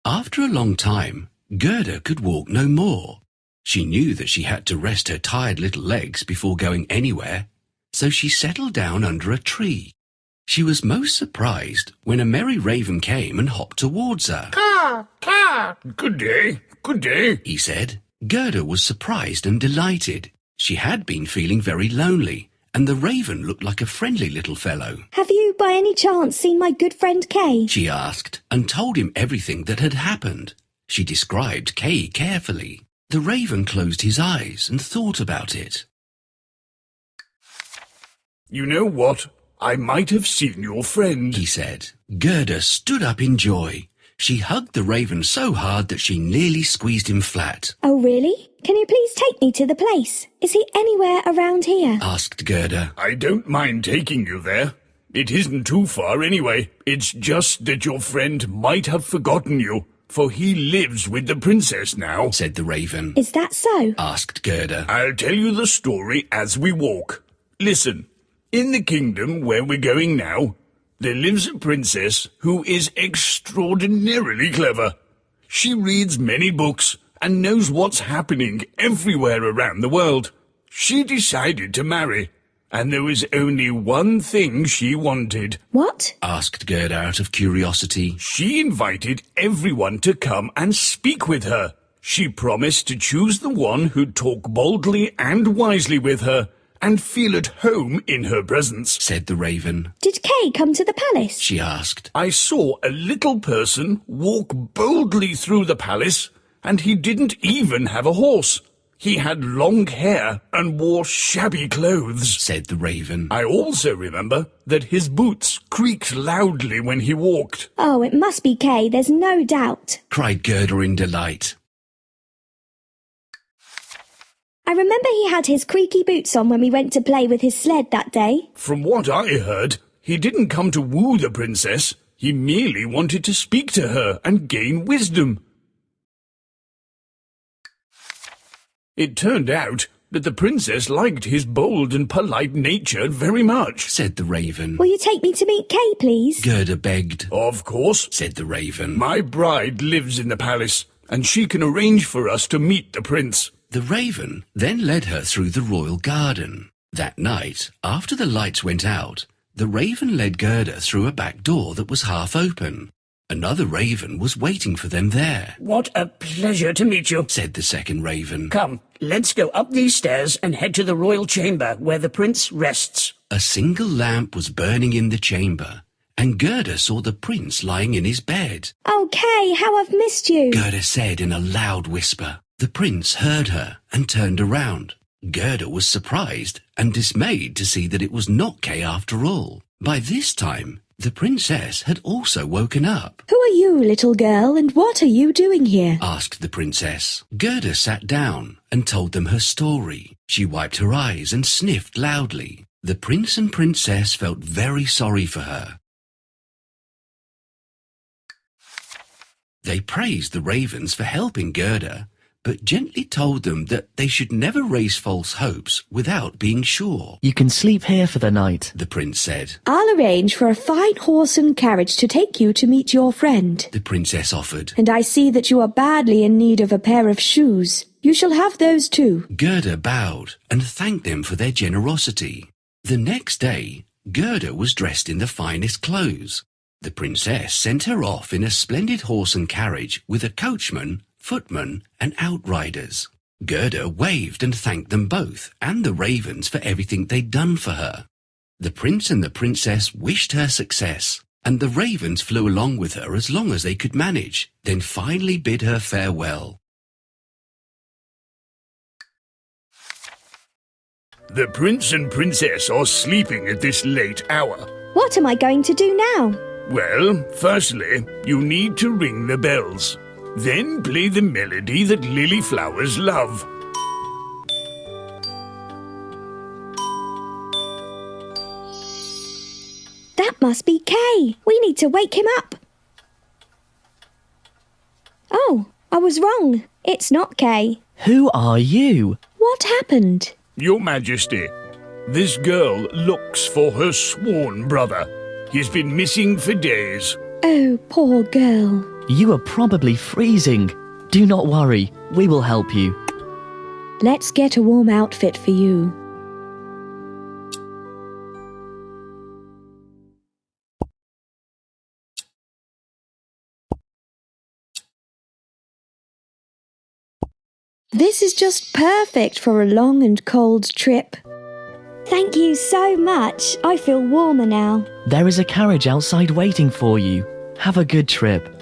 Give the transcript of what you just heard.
After a long time, Gerda could walk no more. She knew that she had to rest her tired little legs before going anywhere, so she settled down under a tree. She was most surprised when a merry raven came and hopped towards her. Caw, caw. Good day, he said. Gerda was surprised and delighted. She had been feeling very lonely, and the raven looked like a friendly little fellow. Have you by any chance seen my good friend Kay? She asked, and told him everything that had happened. She described Kay carefully. The raven closed his eyes and thought about it. You know what? I might have seen your friend, he said. Gerda stood up in joy. She hugged the raven so hard that she nearly squeezed him flat. Oh, really? Can you please take me to the place? Is he anywhere around here? Asked Gerda. I don't mind taking you there. It isn't too far anyway. It's just that your friend might have forgotten you, for he lives with the princess now, said the raven. Is that so? Asked Gerda. I'll tell you the story as we walk. Listen. In the kingdom where we're going now, there lives a princess who is extraordinarily clever. She reads many books and knows what's happening everywhere around the world. She decided to marry, and there was only one thing she wanted. What? Asked Gerda out of curiosity. She invited everyone to come and speak with her. She promised to choose the one who'd talk boldly and wisely with her, and feel at home in her presence, said the raven. Did Kay come to the palace? She asked. I saw a little person walk boldly through the palace, and he didn't even have a horse. He had long hair and wore shabby clothes, said the raven. I also remember that his boots creaked loudly when he walked. Oh, it must be Kay, there's no doubt, cried Gerda in delight. I remember he had his creaky boots on when we went to play with his sled that day. From what I heard, he didn't come to woo the princess. He merely wanted to speak to her and gain wisdom. It turned out that the princess liked his bold and polite nature very much, said the raven. Will you take me to meet Kay, please? Gerda begged. Of course, said the raven. My bride lives in the palace, and she can arrange for us to meet the prince. The raven then led her through the royal garden. That night, after the lights went out, the raven led Gerda through a back door that was half open. Another raven was waiting for them there. What a pleasure to meet you, said the second raven. Come, let's go up these stairs and head to the royal chamber where the prince rests. A single lamp was burning in the chamber, and Gerda saw the prince lying in his bed. Oh, Kay, how I've missed you, Gerda said in a loud whisper. The prince heard her and turned around. Gerda was surprised and dismayed to see that it was not Kay after all. By this time, the princess had also woken up. Who are you, little girl, and what are you doing here? Asked the princess. Gerda sat down and told them her story. She wiped her eyes and sniffed loudly. The prince and princess felt very sorry for her. They praised the ravens for helping Gerda, but gently told them that they should never raise false hopes without being sure. You can sleep here for the night, the prince said. I'll arrange for a fine horse and carriage to take you to meet your friend, the princess offered. And I see that you are badly in need of a pair of shoes. You shall have those too. Gerda bowed and thanked them for their generosity. The next day, Gerda was dressed in the finest clothes. The princess sent her off in a splendid horse and carriage with a coachman, footmen and outriders. Gerda waved and thanked them both and the ravens for everything they'd done for her. The prince and the princess wished her success, and the ravens flew along with her as long as they could manage, then finally bid her farewell. The prince and princess are sleeping at this late hour. What am I going to do now? Well, firstly, you need to ring the bells. Then play the melody that lily flowers love. That must be Kay. We need to wake him up. Oh, I was wrong. It's not Kay. Who are you? What happened? Your Majesty, this girl looks for her sworn brother. He's been missing for days. Oh, poor girl. You are probably freezing. Do not worry, we will help you. Let's get a warm outfit for you. This is just perfect for a long and cold trip. Thank you so much. I feel warmer now. There is a carriage outside waiting for you. Have a good trip.